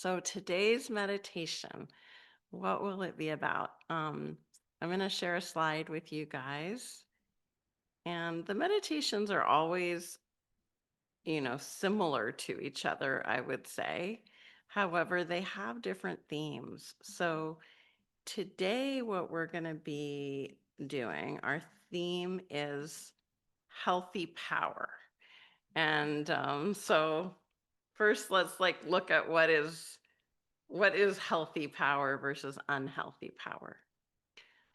So today's meditation, what will it be about? I'm going to share a slide with you guys. And the meditations are always, similar to each other, I would say. However, they have different themes. So today, what we're going to be doing, our theme is healthy power. And so first, let's look at what is healthy power versus unhealthy power.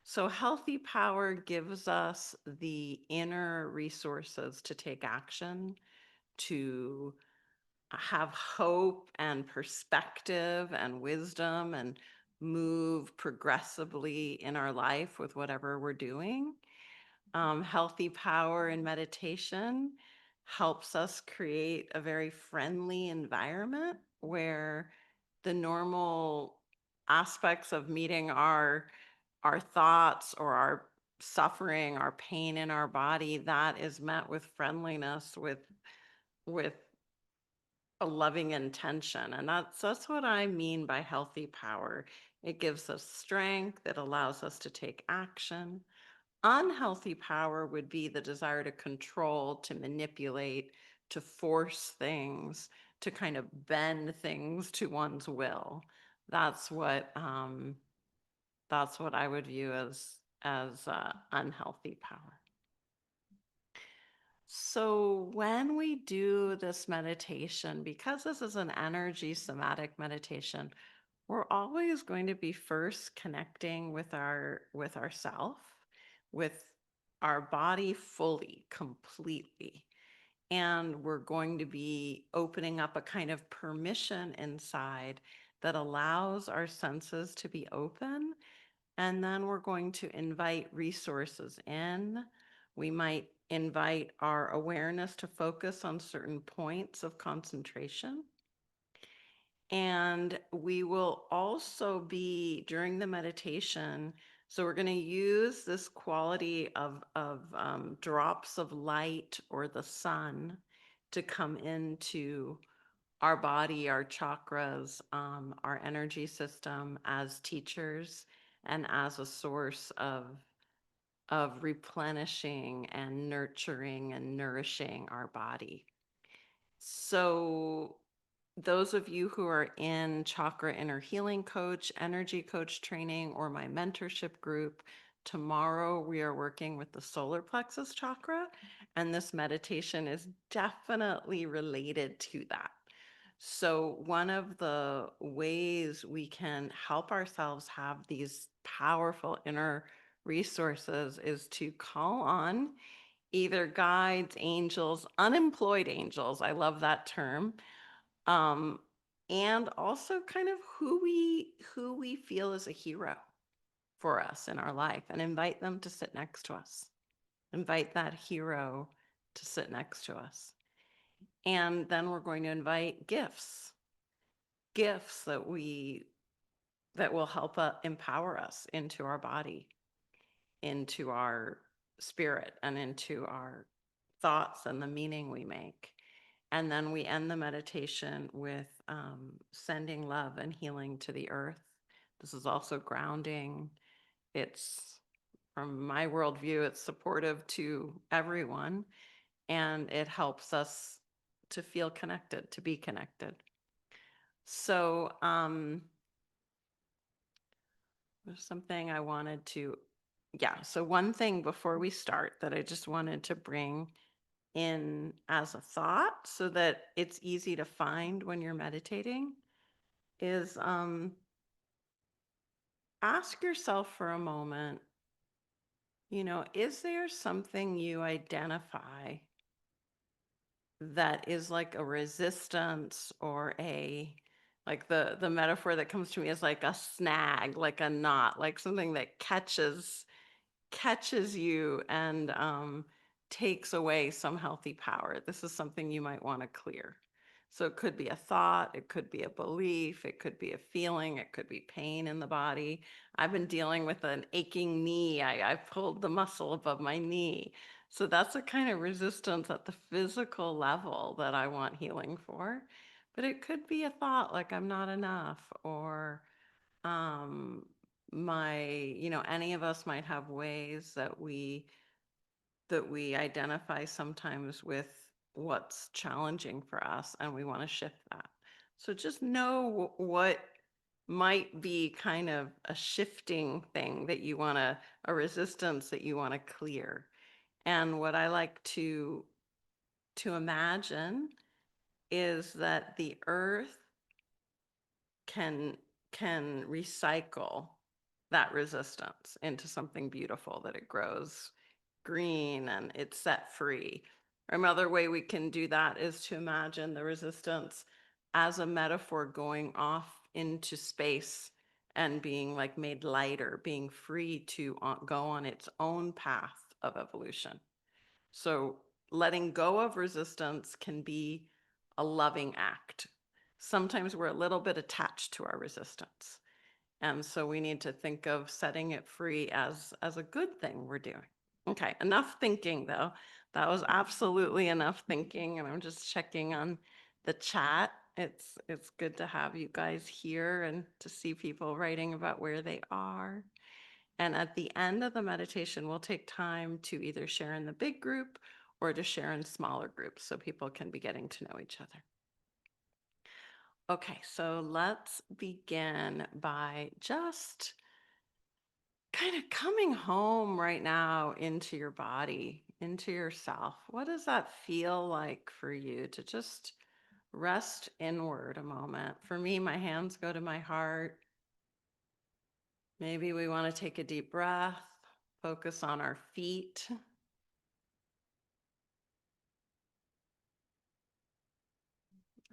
So healthy power gives us the inner resources to take action, to have hope and perspective and wisdom and move progressively in our life with whatever we're doing. Healthy power in meditation helps us create a very friendly environment where the normal aspects of meeting our thoughts or our suffering, our pain in our body, that is met with friendliness, with a loving intention. And that's what I mean by healthy power. It gives us strength, it allows us to take action. Unhealthy power would be the desire to control, to manipulate, to force things, to kind of bend things to one's will. That's what um, that's what I would view as unhealthy power. So when we do this meditation, because this is an energy somatic meditation, we're always going to be first connecting with ourself, with our body fully, completely. And we're going to be opening up a kind of permission inside that allows our senses to be open. And then we're going to invite resources in. We might invite our awareness to focus on certain points of concentration. And we will also be during the meditation. So we're going to use this quality of drops of light or the sun to come into our body, our chakras, our energy system as teachers and as a source of replenishing and nurturing and nourishing our body. So those of you who are in Chakra Inner Healing Coach, Energy Coach training, or my mentorship group, tomorrow we are working with the Solar Plexus Chakra, and this meditation is definitely related to that. So one of the ways we can help ourselves have these powerful inner resources is to call on either guides, angels, unemployed angels. I love that term. Um, and also kind of who we feel is a hero for us in our life, and invite them to sit next to us. Invite that hero to sit next to us. And then we're going to invite gifts that will help empower us into our body, into our spirit, and into our thoughts and the meaning we make. And then we end the meditation with sending love and healing to the earth. This is also grounding. It's, from my worldview, it's supportive to everyone, and it helps us to feel connected, to be connected. So there's something I wanted to, yeah. So one thing before we start that I just wanted to bring in as a thought so that it's easy to find when you're meditating is ask yourself for a moment, is there something you identify that is like a resistance or like the metaphor that comes to me is like a snag, like a knot, like something that catches you and takes away some healthy power. This is something you might want to clear. So it could be a thought, it could be a belief, it could be a feeling, it could be pain in the body. I've been dealing with an aching knee. I pulled the muscle above my knee. So that's a kind of resistance at the physical level that I want healing for. But it could be a thought like I'm not enough, or um any of us might have ways that we identify sometimes with what's challenging for us, and we want to shift that. So just know what might be kind of a shifting thing that you want to, a resistance that you want to clear. And what I like to imagine is that the earth can can recycle that resistance into something beautiful, that it grows green and it's set free. Another way we can do that is to imagine the resistance as a metaphor going off into space and being like made lighter, being free to go on its own path of evolution. So letting go of resistance can be a loving act. Sometimes we're a little bit attached to our resistance. And so we need to think of setting it free as a good thing we're doing. Okay, enough thinking though. That was absolutely enough thinking, and I'm just checking on the chat. It's good to have you guys here and to see people writing about where they are. And at the end of the meditation, we'll take time to either share in the big group or to share in smaller groups so people can be getting to know each other. Okay, so let's begin by just kind of coming home right now into your body, into yourself. What does that feel like for you to just rest inward a moment? For me, my hands go to my heart. Maybe we want to take a deep breath, focus on our feet.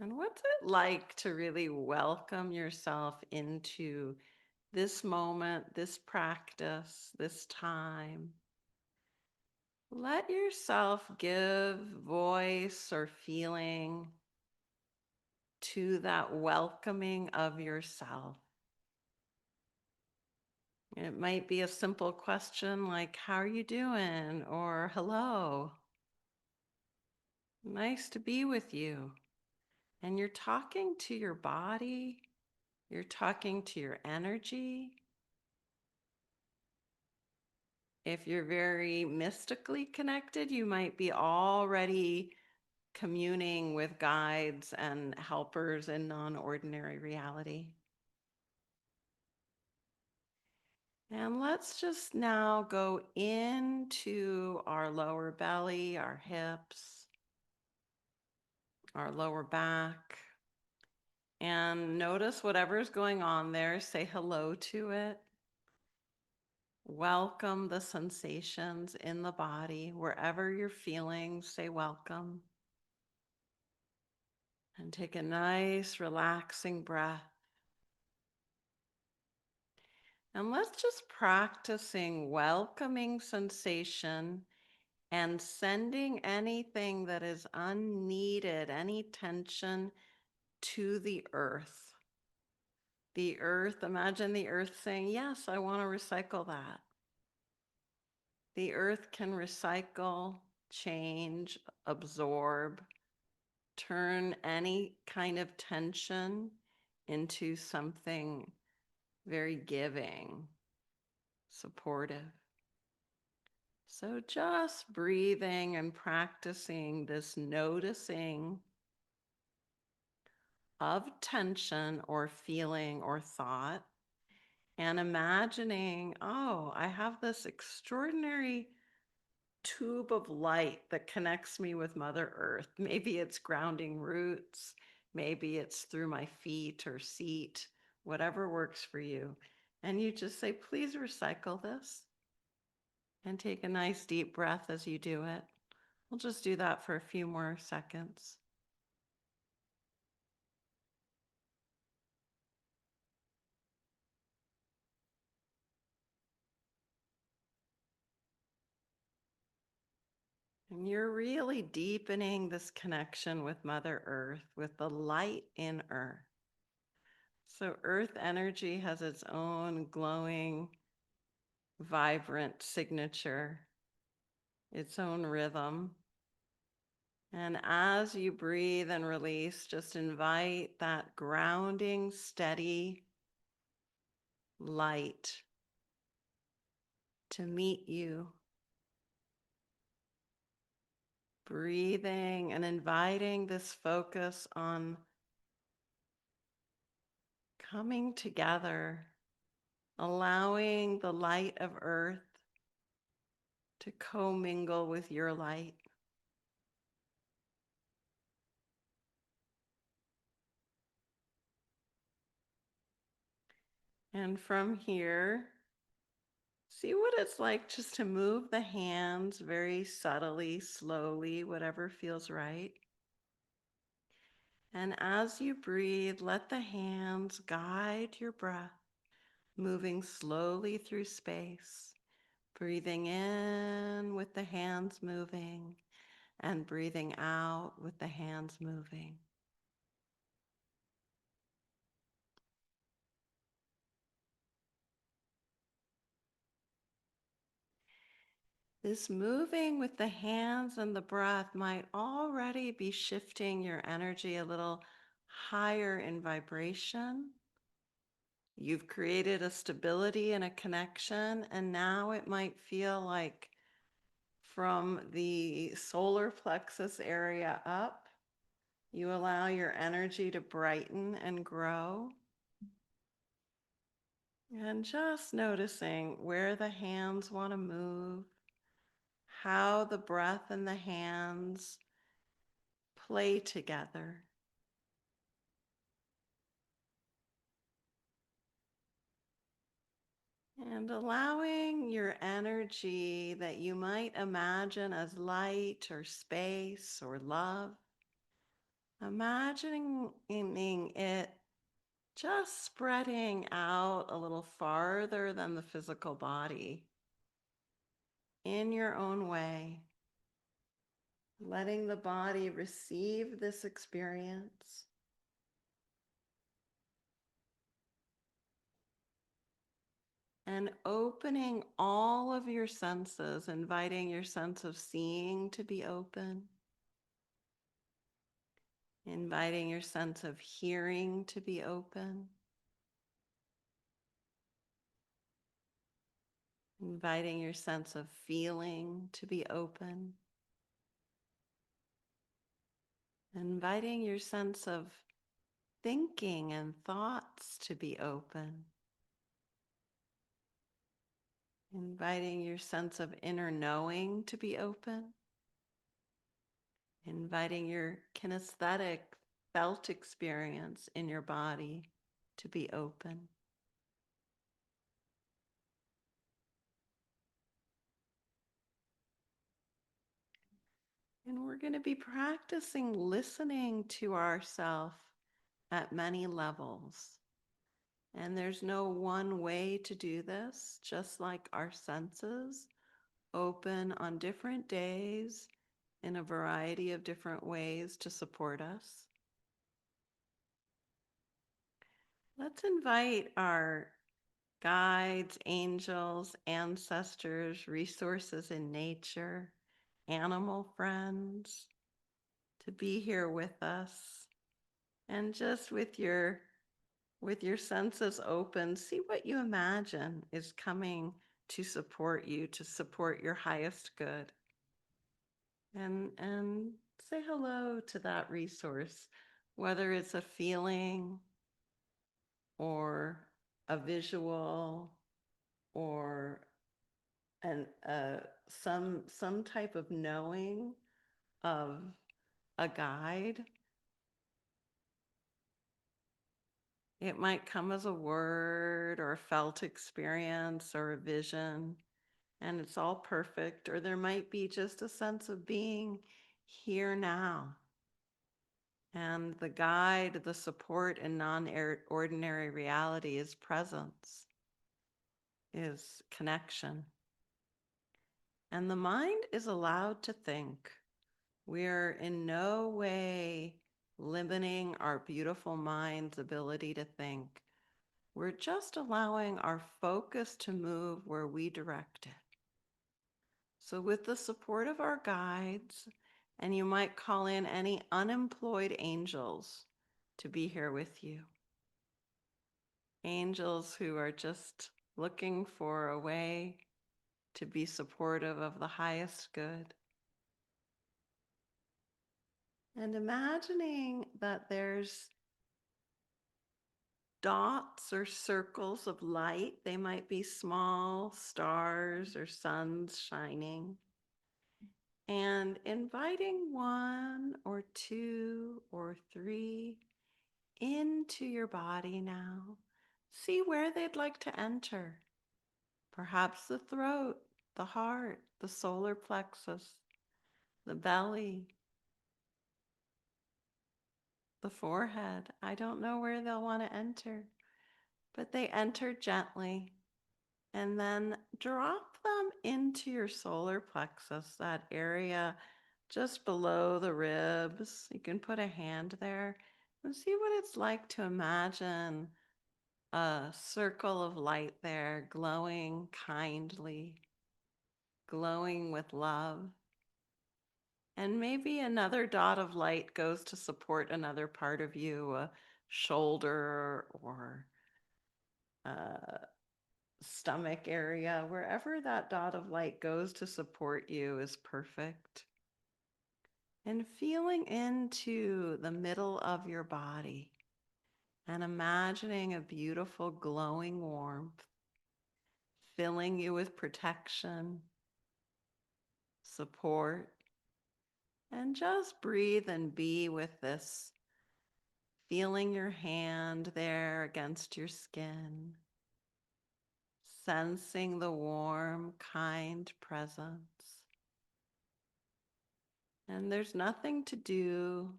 And what's it like to really welcome yourself into this moment, this practice, this time? Let yourself give voice or feeling to that welcoming of yourself. It might be a simple question like, "How are you doing?" or "Hello, nice to be with you." And you're talking to your body, you're talking to your energy. If you're very mystically connected, you might be already communing with guides and helpers in non ordinary reality. And let's just now go into our lower belly, our hips, our lower back, and notice whatever's going on there. Say hello to it. Welcome the sensations in the body. Wherever you're feeling, say welcome. And take a nice, relaxing breath. And let's just practicing welcoming sensation and sending anything that is unneeded, any tension, to the earth. The earth, imagine the earth saying, "Yes, I want to recycle that." The earth can recycle, change, absorb, turn any kind of tension into something very giving, supportive. So just breathing and practicing this noticing of tension or feeling or thought, and imagining, oh, I have this extraordinary tube of light that connects me with Mother Earth. Maybe it's grounding roots, maybe it's through my feet or seat, whatever works for you. And you just say, "Please recycle this." And take a nice deep breath as you do it. We'll just do that for a few more seconds. And you're really deepening this connection with Mother Earth, with the light in Earth. So, Earth energy has its own glowing, vibrant signature, its own rhythm. And as you breathe and release, just invite that grounding, steady light to meet you, breathing and inviting this focus on coming together, allowing the light of earth to commingle with your light. And from here, see what it's like just to move the hands very subtly, slowly, whatever feels right. And as you breathe, let the hands guide your breath, moving slowly through space, breathing in with the hands moving and breathing out with the hands moving. This moving with the hands and the breath might already be shifting your energy a little higher in vibration. You've created a stability and a connection, and now it might feel like from the solar plexus area up, you allow your energy to brighten and grow. And just noticing where the hands want to move, how the breath and the hands play together. And allowing your energy that you might imagine as light or space or love, imagining it just spreading out a little farther than the physical body in your own way, letting the body receive this experience. And opening all of your senses, inviting your sense of seeing to be open, inviting your sense of hearing to be open, inviting your sense of feeling to be open, inviting your sense of thinking and thoughts to be open, inviting your sense of inner knowing to be open, inviting your kinesthetic felt experience in your body to be open. And we're going to be practicing listening to ourselves at many levels. And there's no one way to do this, just like our senses open on different days in a variety of different ways to support us. Let's invite our guides, angels, ancestors, resources in nature, animal friends to be here with us. And just with your senses open, see what you imagine is coming to support you, to support your highest good. And say hello to that resource, whether it's a feeling or a visual or some type of knowing of a guide. It might come as a word or a felt experience or a vision, and it's all perfect. Or there might be just a sense of being here now. And the guide, the support in non-ordinary reality is presence, is connection. And the mind is allowed to think. We're in no way limiting our beautiful mind's ability to think. We're just allowing our focus to move where we direct it. So with the support of our guides And you might call in any unemployed angels to be here with you. Angels who are just looking for a way to be supportive of the highest good. And imagining that there's dots or circles of light. They might be small stars or suns shining. And inviting one or two or three into your body now. See where they'd like to enter. Perhaps the throat, the heart, the solar plexus, the belly, the forehead. I don't know where they'll want to enter, but they enter gently. And then drop them into your solar plexus, that area just below the ribs. You can put a hand there and see what it's like to imagine a circle of light there, glowing kindly, glowing with love. And maybe another dot of light goes to support another part of you, a shoulder or stomach area. Wherever that dot of light goes to support you is perfect. And feeling into the middle of your body and imagining a beautiful glowing warmth filling you with protection, support, and just breathe and be with this, feeling your hand there against your skin, sensing the warm, kind presence. And there's nothing to do,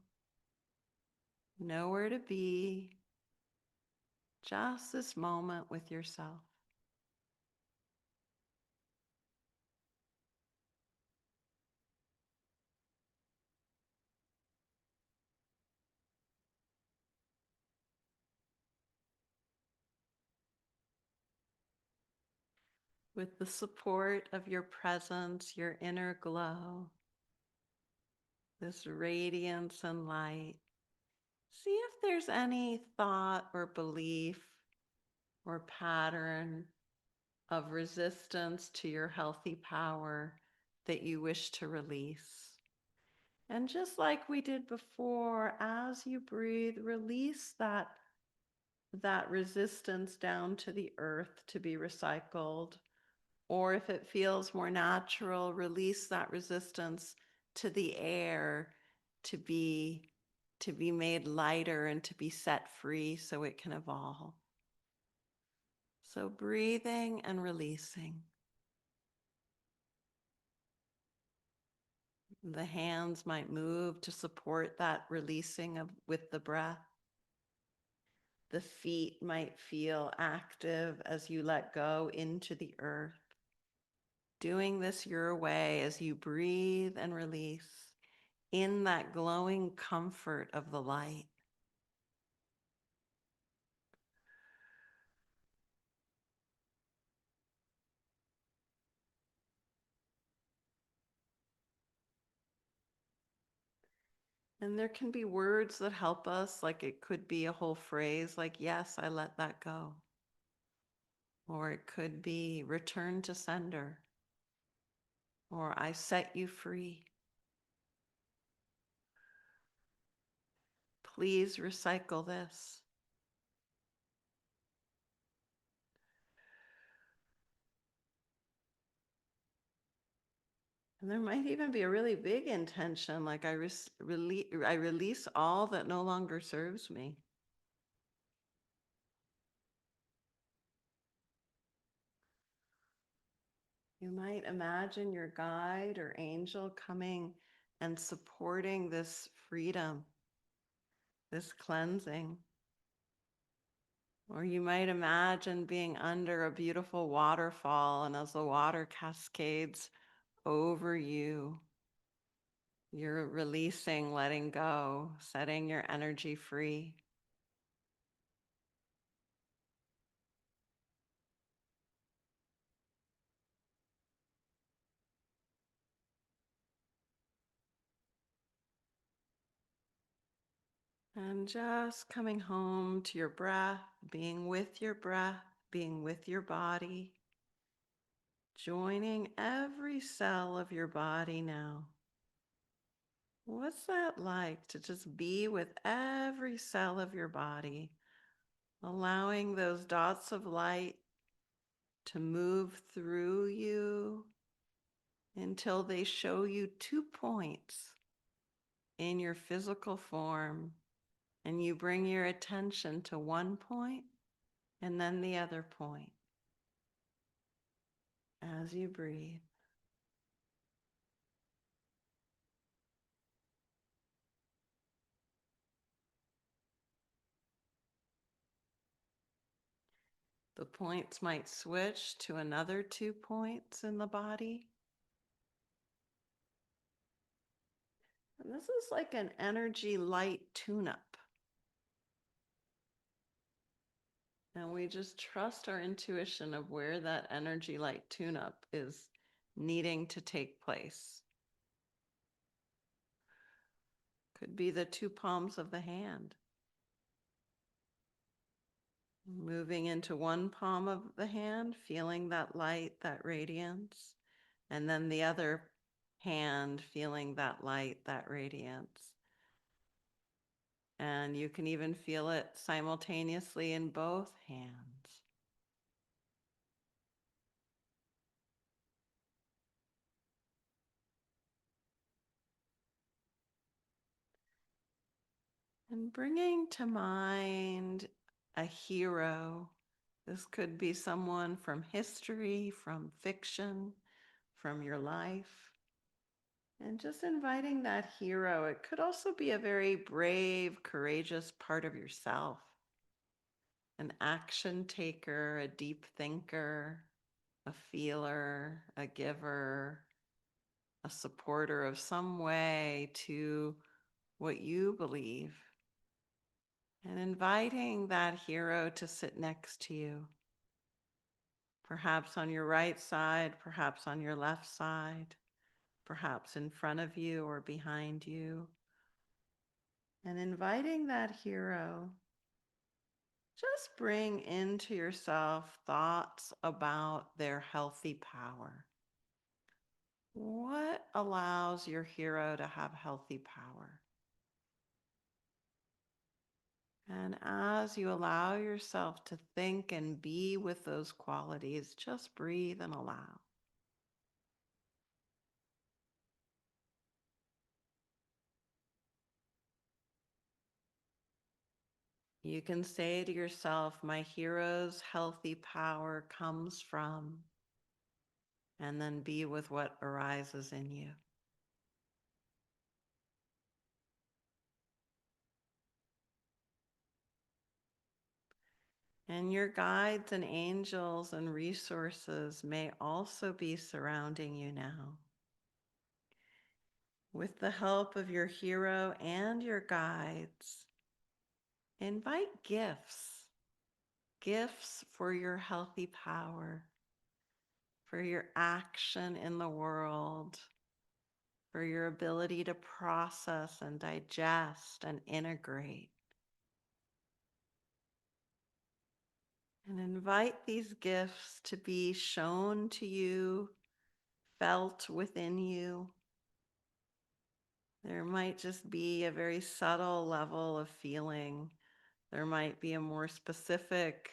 nowhere to be, just this moment with yourself. With the support of your presence, your inner glow, this radiance and light, see if there's any thought or belief or pattern of resistance to your healthy power that you wish to release. And just like we did before, as you breathe, release that resistance down to the earth to be recycled. Or if it feels more natural, release that resistance to the air to be made lighter and to be set free so it can evolve. So breathing and releasing. The hands might move to support that releasing with the breath. The feet might feel active as you let go into the earth. Doing this your way as you breathe and release in that glowing comfort of the light. And there can be words that help us, like it could be a whole phrase like, yes, I let that go. Or it could be return to sender. Or I set you free. Please recycle this. And there might even be a really big intention, like I release all that no longer serves me. You might imagine your guide or angel coming and supporting this freedom, this cleansing. Or you might imagine being under a beautiful waterfall, and as the water cascades over you, you're releasing, letting go, setting your energy free. And just coming home to your breath, being with your breath, being with your body, joining every cell of your body now. What's that like to just be with every cell of your body, allowing those dots of light to move through you until they show you 2 points in your physical form, and you bring your attention to one point and then the other point as you breathe. The points might switch to another 2 points in the body. And this is like an energy light tune-up. And we just trust our intuition of where that energy light tune-up is needing to take place. Could be the 2 palms of the hand. Moving into one palm of the hand, feeling that light, that radiance, and then the other hand feeling that light, that radiance. And you can even feel it simultaneously in both hands. And bringing to mind a hero. This could be someone from history, from fiction, from your life. And just inviting that hero. It could also be a very brave, courageous part of yourself. An action taker, a deep thinker, a feeler, a giver, a supporter of some way to what you believe. And inviting that hero to sit next to you. Perhaps on your right side, perhaps on your left side, perhaps in front of you or behind you. And inviting that hero, just bring into yourself thoughts about their healthy power. What allows your hero to have healthy power? And as you allow yourself to think and be with those qualities, just breathe and allow. You can say to yourself, my hero's healthy power comes from, and then be with what arises in you. And your guides and angels and resources may also be surrounding you now. With the help of your hero and your guides, invite gifts. Gifts for your healthy power, for your action in the world, for your ability to process and digest and integrate. And invite these gifts to be shown to you, felt within you. There might just be a very subtle level of feeling. There might be a more specific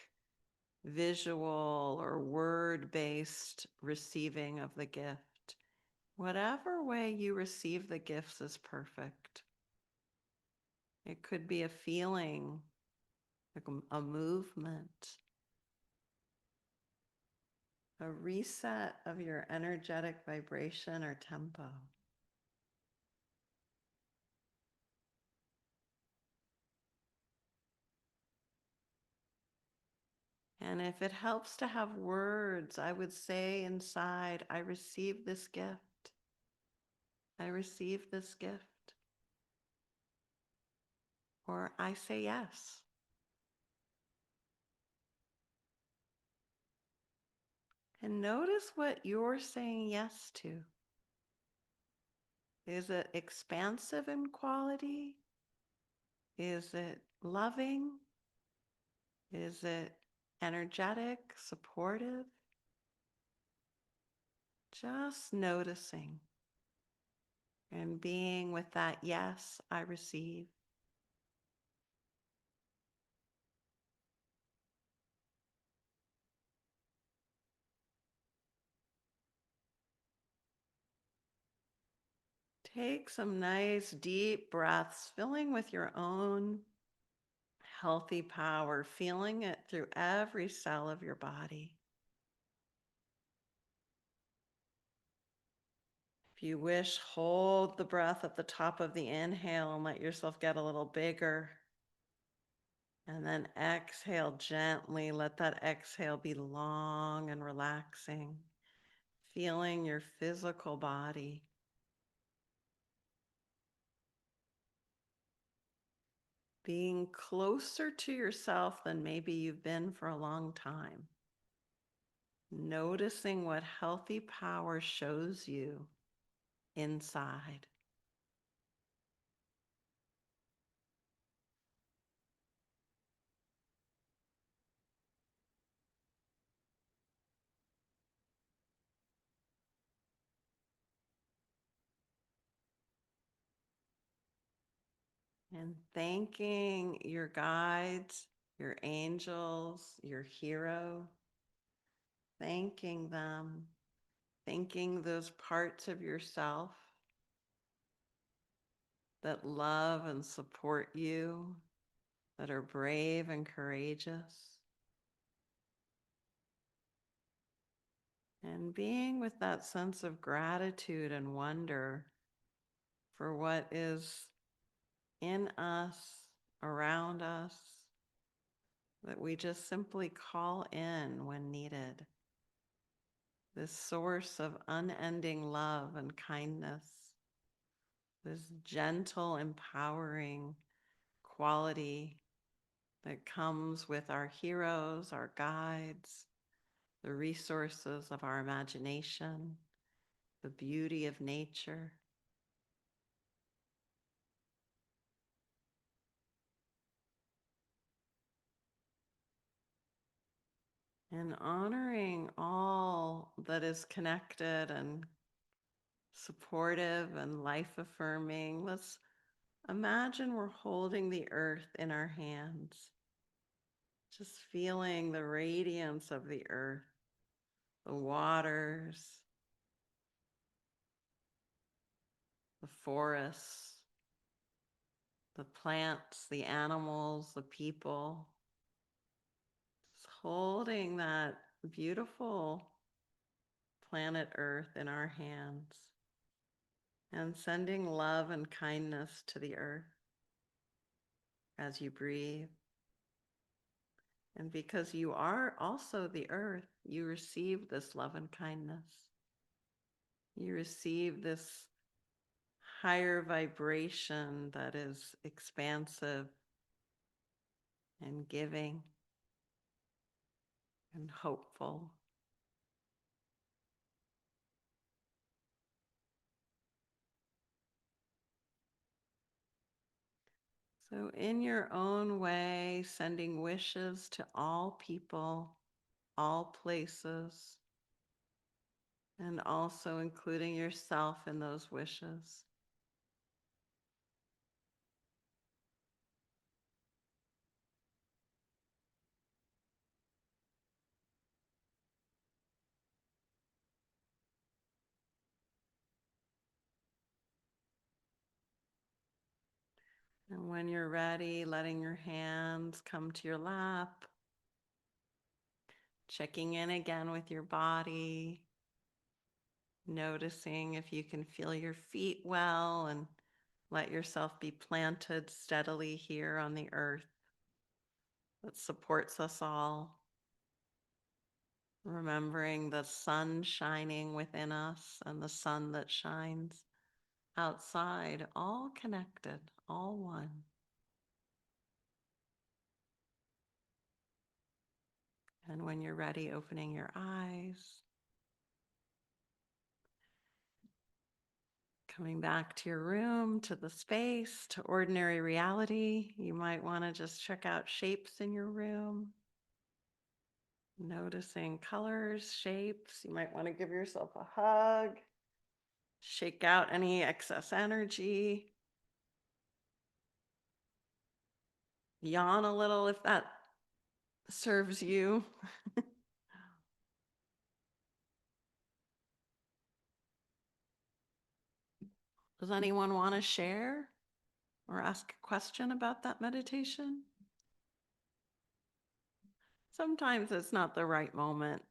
visual or word-based receiving of the gift. Whatever way you receive the gifts is perfect. It could be a feeling, like a movement, a reset of your energetic vibration or tempo. And if it helps to have words, I would say inside, I receive this gift. I receive this gift. Or I say yes. And notice what you're saying yes to. Is it expansive in quality? Is it loving? Is it energetic, supportive? Just noticing and being with that, yes, I receive. Take some nice deep breaths, filling with your own healthy power, feeling it through every cell of your body. If you wish, hold the breath at the top of the inhale and let yourself get a little bigger. And then exhale gently. Let that exhale be long and relaxing, feeling your physical body. Being closer to yourself than maybe you've been for a long time. Noticing what healthy power shows you inside. And thanking your guides, your angels, your hero, thanking them, thanking those parts of yourself that love and support you, that are brave and courageous. And being with that sense of gratitude and wonder for what is in us, around us, that we just simply call in when needed. This source of unending love and kindness, this gentle, empowering quality that comes with our heroes, our guides, the resources of our imagination, the beauty of nature. And honoring all that is connected and supportive and life affirming. Let's imagine we're holding the earth in our hands, just feeling the radiance of the earth, the waters, the forests, the plants, the animals, the people. Just holding that beautiful planet Earth in our hands and sending love and kindness to the earth as you breathe. And because you are also the earth, you receive this love and kindness. You receive this higher vibration that is expansive and giving and hopeful. So, in your own way, sending wishes to all people, all places, and also including yourself in those wishes. And when you're ready, letting your hands come to your lap, checking in again with your body, noticing if you can feel your feet well and let yourself be planted steadily here on the earth that supports us all. Remembering the sun shining within us and the sun that shines outside, all connected, all one. And when you're ready, opening your eyes, Coming back to your room, to the space, to ordinary reality. You might want to just check out shapes in your room, noticing colors, shapes. You might want to give yourself a hug, shake out any excess energy, yawn a little if that serves you. Does anyone want to share or ask a question about that meditation? Sometimes it's not the right moment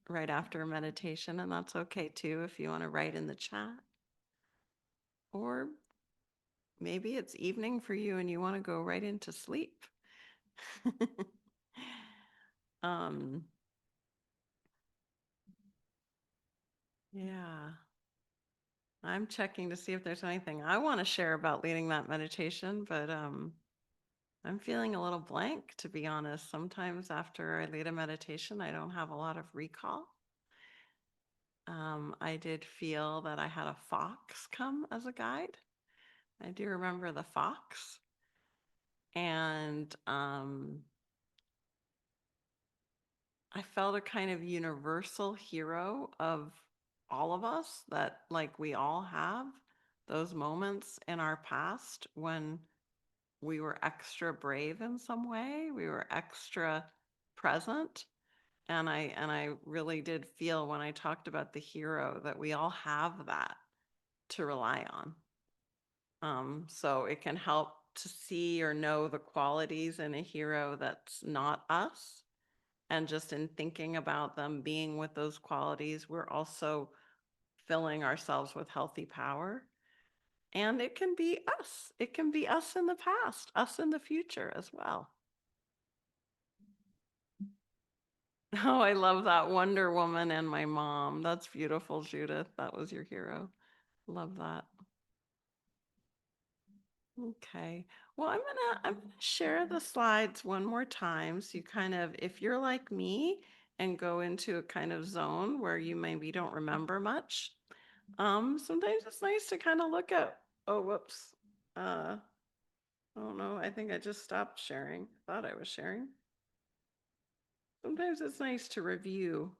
right after meditation, and that's okay too if you want to write in the chat. Or maybe it's evening for you and you want to go right into sleep. um, yeah, I'm checking to see if there's anything I want to share about leading that meditation, but I'm feeling a little blank, to be honest. Sometimes after I lead a meditation, I don't have a lot of recall. I did feel that I had a fox come as a guide. I do remember the fox. And I felt a kind of universal hero of all of us, that like we all have those moments in our past when we were extra brave in some way, we were extra present. And I really did feel when I talked about the hero that we all have that to rely on. So it can help to see or know the qualities in a hero that's not us. And just in thinking about them being with those qualities, we're also filling ourselves with healthy power. And it can be us. It can be us in the past, us in the future as well. Oh, I love that Wonder Woman and my mom. That's beautiful, Judith. That was your hero. Love that. Okay. Well, I'm gonna share the slides one more time. So you kind of, if you're like me and go into a kind of zone where you maybe don't remember much, sometimes it's nice to kind of look at, oh, whoops. Oh no, I think I just stopped sharing. Thought I was sharing. Sometimes it's nice to review,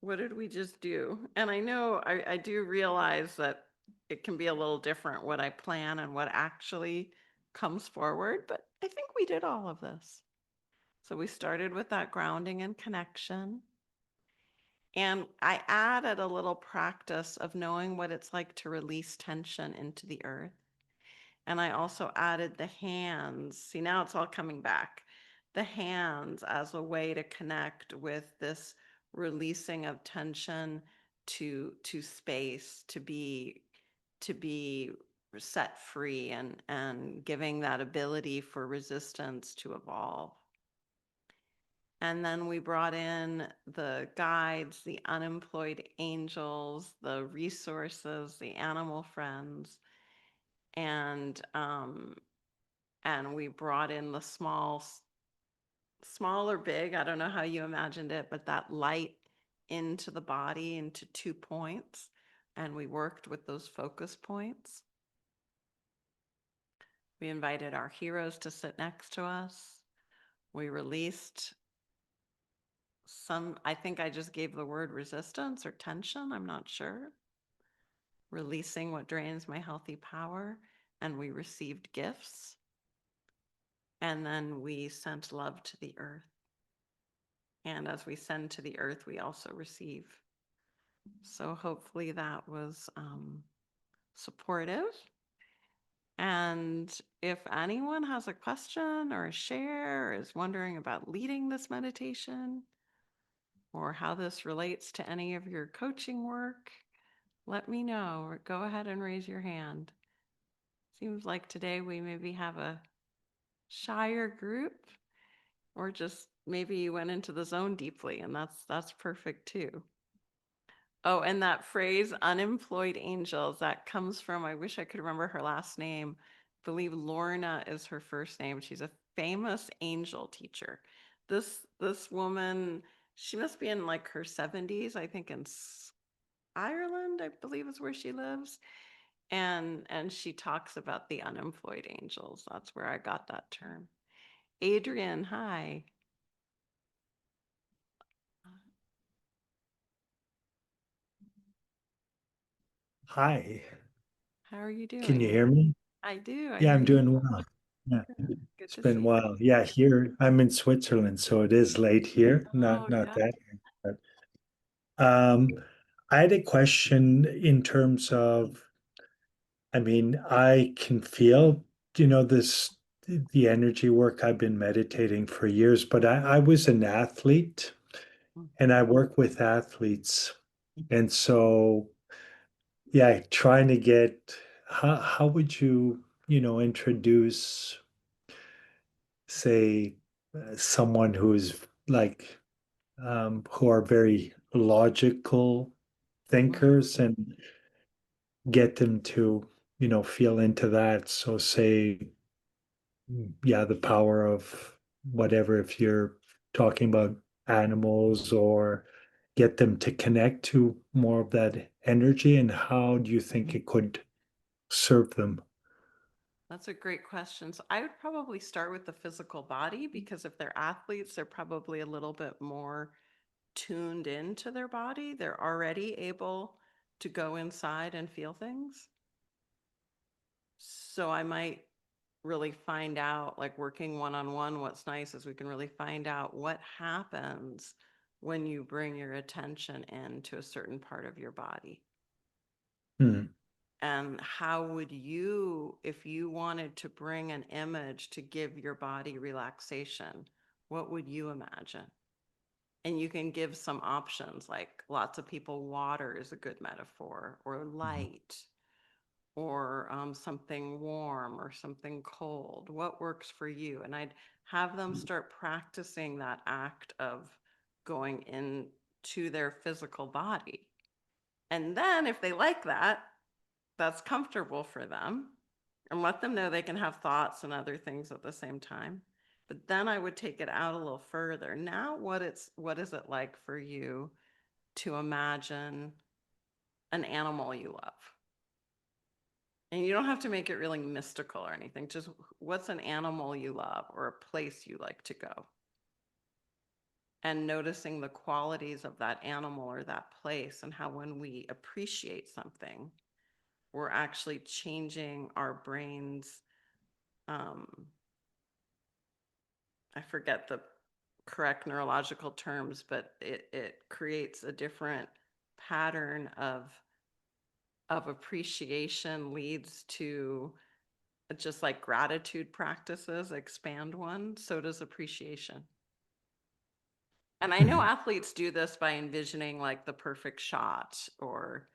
what did we just do? And I know I do realize that it can be a little different what I plan and what actually comes forward, but I think we did all of this. So we started with that grounding and connection. And I added a little practice of knowing what it's like to release tension into the earth. And I also added the hands. See, now it's all coming back. The hands as a way to connect with this releasing of tension to space, to be set free, and giving that ability for resistance to evolve. And then we brought in the guides, the unemployed angels, the resources, the animal friends, and we brought in the small or big, I don't know how you imagined it, but that light into the body, into 2 points, and we worked with those focus points. We invited our heroes to sit next to us. We released some, I think I just gave the word resistance or tension, I'm not sure. Releasing what drains my healthy power, and we received gifts. And then we sent love to the earth. And as we send to the earth, we also receive. So hopefully that was supportive. And if anyone has a question or a share, or is wondering about leading this meditation, or how this relates to any of your coaching work, let me know, or go ahead and raise your hand. Seems like today we maybe have a shyer group, or just maybe you went into the zone deeply, and that's perfect too. Oh, and that phrase, unemployed angels, that comes from, I wish I could remember her last name. I believe Lorna is her first name. She's a famous angel teacher. This woman, she must be in like her 70s, I think in Ireland, I believe is where she lives. And she talks about the unemployed angels. That's where I got that term. Adrian, hi. Hi, How are you can you doing? hear me? I do. I Yeah, hear I'm you. doing well. Yeah, Good it's to been a see you. while. Yeah, here I'm in Switzerland, so it is late here. Oh, Not yeah. that. But, um, I had a question in terms of, I mean, I can feel, this the energy work. I've been meditating for years, but I was an athlete and I work with athletes. And so, yeah, trying to get how would you, introduce say someone who's like who are very logical Mm-hmm. thinkers and get them to feel into that. So say, yeah, the power of whatever, if you're talking about animals, or get them to connect to more of that energy, and how do you think it could serve them? That's a great question. So I would probably start with the physical body because if they're athletes, they're probably a little bit more tuned into their body. They're already able to go inside and feel things. So I might really find out, like working one on one, what's nice is we can really find out what happens when you bring your attention into a certain part of your body. Hmm. And how would you, if you wanted to bring an image to give your body relaxation, what would you imagine? And you can give some options, like lots of people, water is a good metaphor, or light, or something warm or something cold. What works for you? And I'd have them start practicing that act of going into their physical body. And then if they like that, that's comfortable for them, and let them know they can have thoughts and other things at the same time. But then I would take it out a little further. Now what is it like for you to imagine an animal you love? And you don't have to make it really mystical or anything. Just what's an animal you love or a place you like to go? And noticing the qualities of that animal or that place, and how when we appreciate something, we're actually changing our brains. I forget the correct neurological terms, but it creates a different pattern of appreciation, leads to, just like gratitude practices expand one, so does appreciation. And I know Mhm. athletes do this by envisioning like the perfect shot, or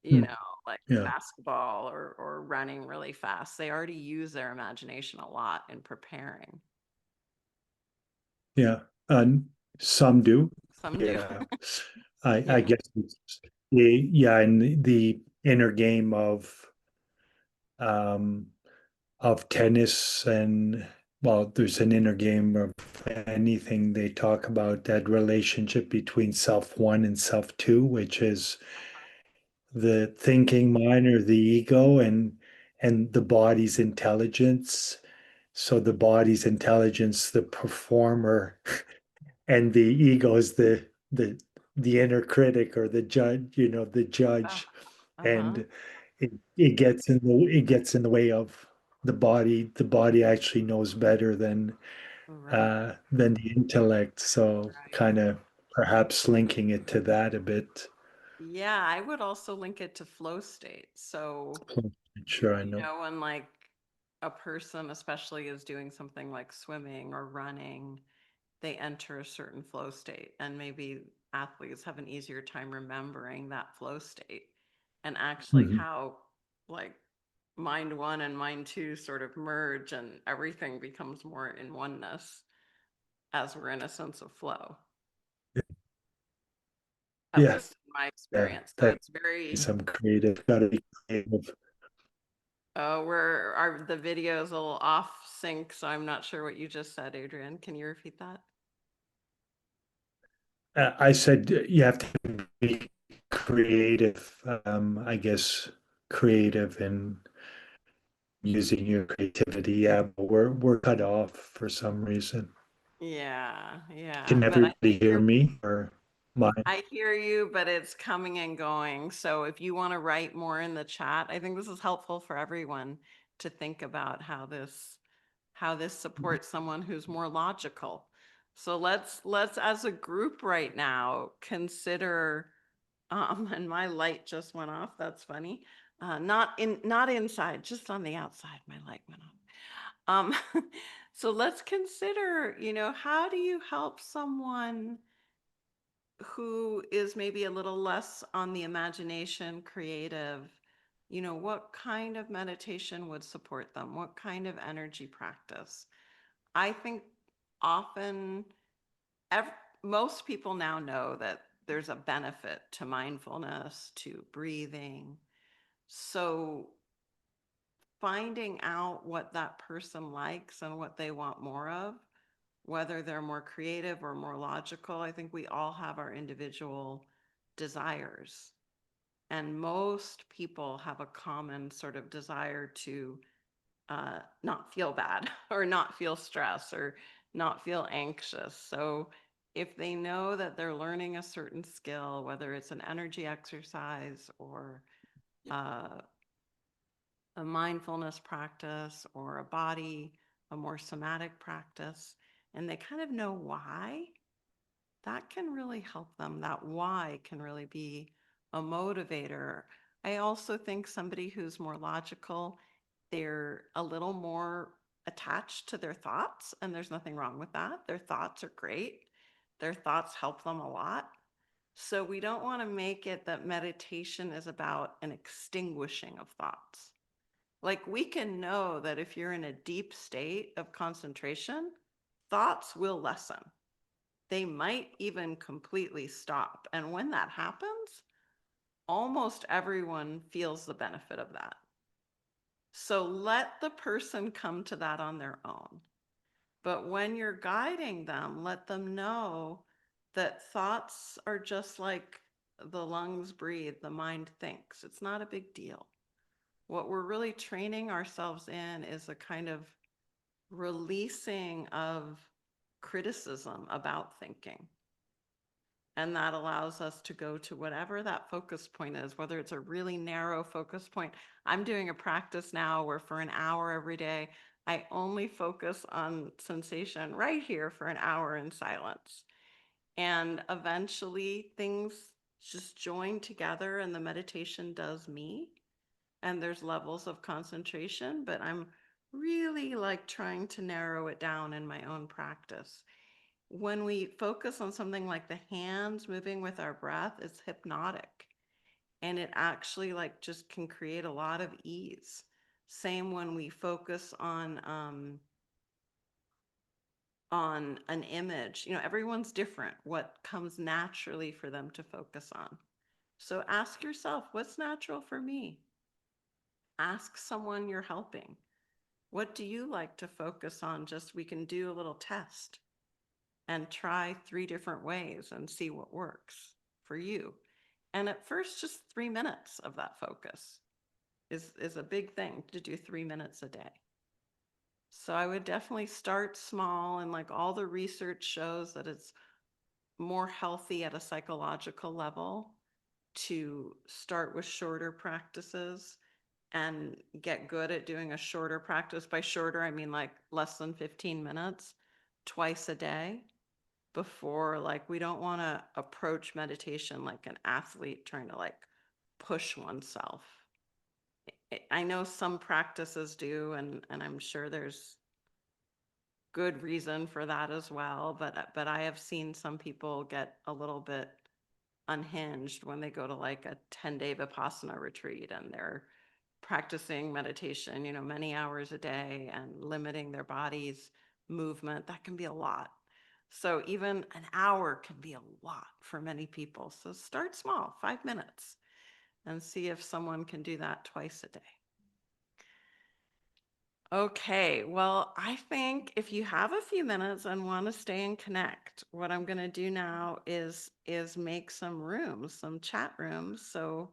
you Hmm. know, like Yeah, basketball or running really fast. They already use their imagination a lot in preparing. yeah. Some do. Some do. Yeah. I Yeah. guess it's yeah, in the inner game um of tennis, and well, there's an inner game of anything. They talk about that relationship between self one and self two, which is the thinking mind or the ego, and the body's intelligence. So the body's intelligence, the performer, and the ego is the inner critic or the judge, the Uh, judge. uh-huh. And it gets in the way of the body. The body actually knows better Right. than the intellect. So Right. kind of perhaps linking it to that a bit. Yeah, I would also link it to flow state. So, Sure, I know. when like a person, especially is doing something like swimming or running, they enter a certain flow state. And maybe athletes have an easier time remembering that flow state, and actually Mhm. how like mind one and mind two sort of merge and everything becomes more in oneness as we're in a sense of flow, at Yeah, least in my yeah. experience. So That it's very, some creative. Got to be creative. we're are the video's a little off sync, so I'm not sure what you just said, Adrian. Can you repeat that? I said you have to be creative, I guess, creative and using your creativity. Yeah, but we're cut off for some reason. Yeah, yeah. Can But I everybody think hear you're me or my? I hear you, but it's coming and going. So if you want to write more in the chat, I think this is helpful for everyone to think about how this supports someone who's more logical. So let's as a group right now consider and my light just went off. That's funny. Not inside, just on the outside my light went off. So let's consider, how do you help someone who is maybe a little less on the imagination, creative, what kind of meditation would support them? What kind of energy practice? I think often, ev- most people now know that there's a benefit to mindfulness, to breathing. So finding out what that person likes and what they want more of, whether they're more creative or more logical, I think we all have our individual desires. And most people have a common sort of desire to not feel bad or not feel stress or not feel anxious. So if they know that they're learning a certain skill, whether it's an energy exercise or uh, a mindfulness practice or a more somatic practice, and they kind of know why, that can really help them. That why can really be a motivator. I also think somebody who's more logical, they're a little more attached to their thoughts, and there's nothing wrong with that. Their thoughts are great. Their thoughts help them a lot. So we don't want to make it that meditation is about an extinguishing of thoughts. Like we can know that if you're in a deep state of concentration, thoughts will lessen. They might even completely stop. And when that happens, almost everyone feels the benefit of that. So let the person come to that on their own. But when you're guiding them, let them know that thoughts are just like the lungs breathe, the mind thinks. It's not a big deal. What we're really training ourselves in is a kind of releasing of criticism about thinking. And that allows us to go to whatever that focus point is, whether it's a really narrow focus point. I'm doing a practice now where for an hour every day, I only focus on sensation right here for an hour in silence. And eventually things just join together and the meditation does me. And there's levels of concentration, but I'm really like trying to narrow it down in my own practice. When we focus on something like the hands moving with our breath, it's hypnotic and it actually like just can create a lot of ease. Same when we focus on an image. Everyone's different, what comes naturally for them to focus on. So ask yourself, what's natural for me? Ask someone you're helping. What do you like to focus on? Just we can do a little test and try 3 different ways and see what works for you. And at first, just 3 minutes of that focus is a big thing to do 3 minutes a day. So I would definitely start small, and like all the research shows that it's more healthy at a psychological level to start with shorter practices and get good at doing a shorter practice. By shorter, I mean like less than 15 minutes twice a day before, like we don't want to approach meditation like an athlete trying to like push oneself. I know some practices do, and I'm sure there's good reason for that as well, but I have seen some people get a little bit unhinged when they go to like a 10-day Vipassana retreat and they're practicing meditation, many hours a day and limiting their body's movement. That can be a lot. So even an hour can be a lot for many people. So start small, 5 minutes, and see if someone can do that twice a day. Okay, well, I think if you have a few minutes and want to stay and connect, what I'm going to do now is make some rooms, some chat rooms. So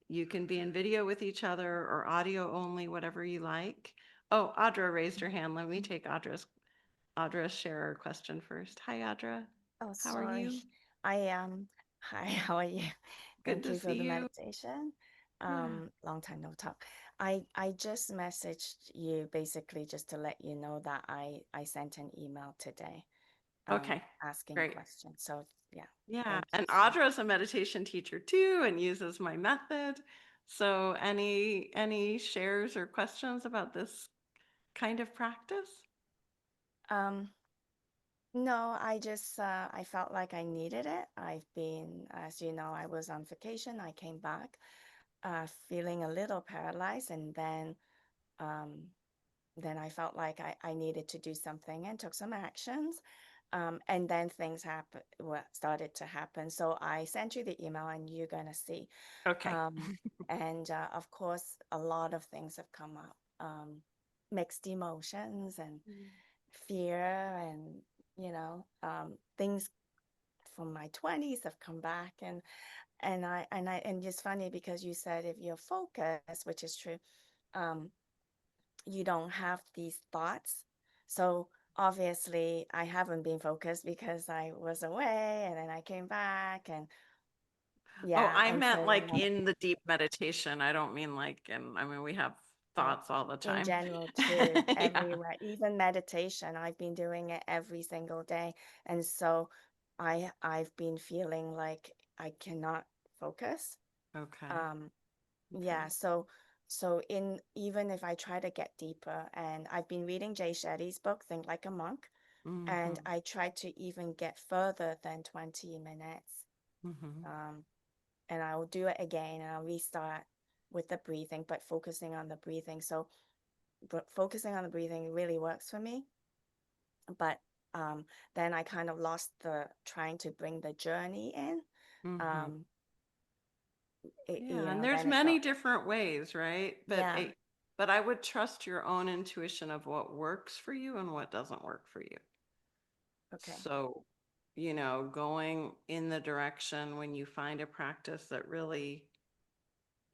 You can be in video with each other or audio only, whatever you like. Oh, Audra raised her hand. Let me take Audra's share question first. Hi, Audra. Oh, How are sorry. you? I Hi, how are you? Good Thank to you for see the you. meditation. Yeah. Long time no talk. I just messaged you basically just to let you know that I sent an email today, Okay. asking Great. questions. So yeah, Yeah. thank you And so Audra is a meditation teacher too and uses my method. So any shares or questions about this kind of practice? much. No, I just I felt like I needed it. I've been, as you know, I was on vacation. I came back, feeling a little paralyzed, and um then I felt like I needed to do something and took some actions. And then things started to happen. So I sent you the email and you're going to see. Okay. Um, and of course, a lot of things have come up, mixed emotions and Mm. fear and, things from my 20s have come back. And it's funny because you said if you're focused, which is true, um, you don't have these thoughts. So obviously, I haven't been focused because I was away and then I came back and Oh, yeah, I and so meant like in the deep meditation. I don't mean like I mean, we have oh, thoughts all the in time. general too, Yeah. everywhere, even meditation, I've been doing it every single day, and so I've been feeling like I cannot focus. Okay. Um, Okay. Yeah, so in even if I try to get deeper, and I've been reading Jay Shetty's book, Think Like a Monk, and Mm-hmm. I try to even get further than 20 minutes. Mm-hmm. Um, and I will do it again and I'll restart with the breathing, but focusing on the breathing. So focusing on the breathing really works for me. But then I kind of lost the trying to bring the journey in. Mm-hmm. Um, Yeah, and there's then it many felt, different ways, right? yeah, But I would trust your own intuition of what works for you and what doesn't work for you. okay. So, going in the direction when you find a practice that really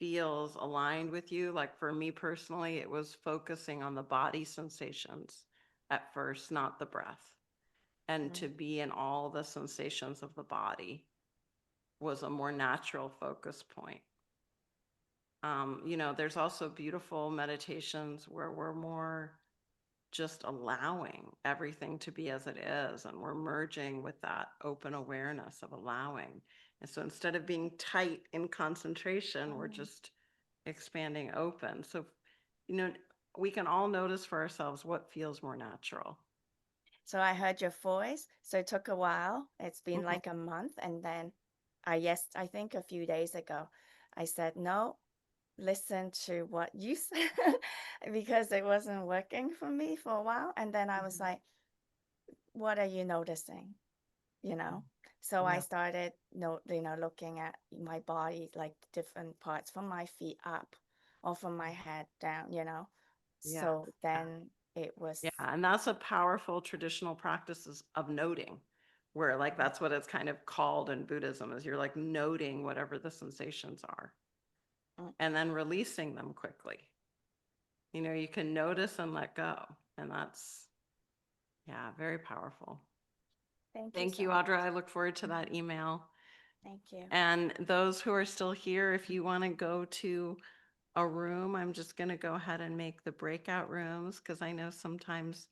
feels aligned with you. Like for me personally, it was focusing on the body sensations at first, not the breath. And Mm, to be in all the sensations of the body was a more natural focus point. There's also beautiful meditations where we're more just allowing everything to be as it is, and we're merging with that open awareness of allowing. And so instead of being tight in concentration, we're mm. just expanding open. So, you know, we can all notice for ourselves what feels more natural. So I heard your voice. So it took a while. It's been Mhm. like a month. And then I think a few days ago, I said, no, listen to what you said because it wasn't working for me for a while. And then I was Mhm. like, what are you noticing? You know? So I Yeah. started, looking at my body, like different parts from my feet up or from my head down. Yeah. So Yeah. then it was, Yeah. And that's a powerful traditional practices of noting, where like that's what it's kind of called in Buddhism, is you're like noting whatever the sensations are mm, and then releasing them quickly. You can notice and let go. And that's, yeah, very powerful. thank you Thank so you, much. Audra. I look forward to that email. Thank you. And those who are still here, if you want to go to a room, I'm just going to go ahead and make the breakout rooms, because I know sometimes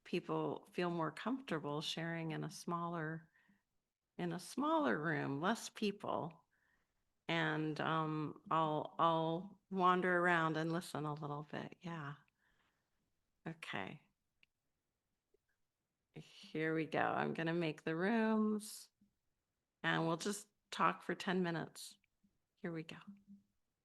people feel more comfortable sharing in a smaller room, less people. And I'll wander around and listen a little bit. Yeah. Okay. Here we go. I'm going to make the rooms and we'll just talk for 10 minutes. Here we go.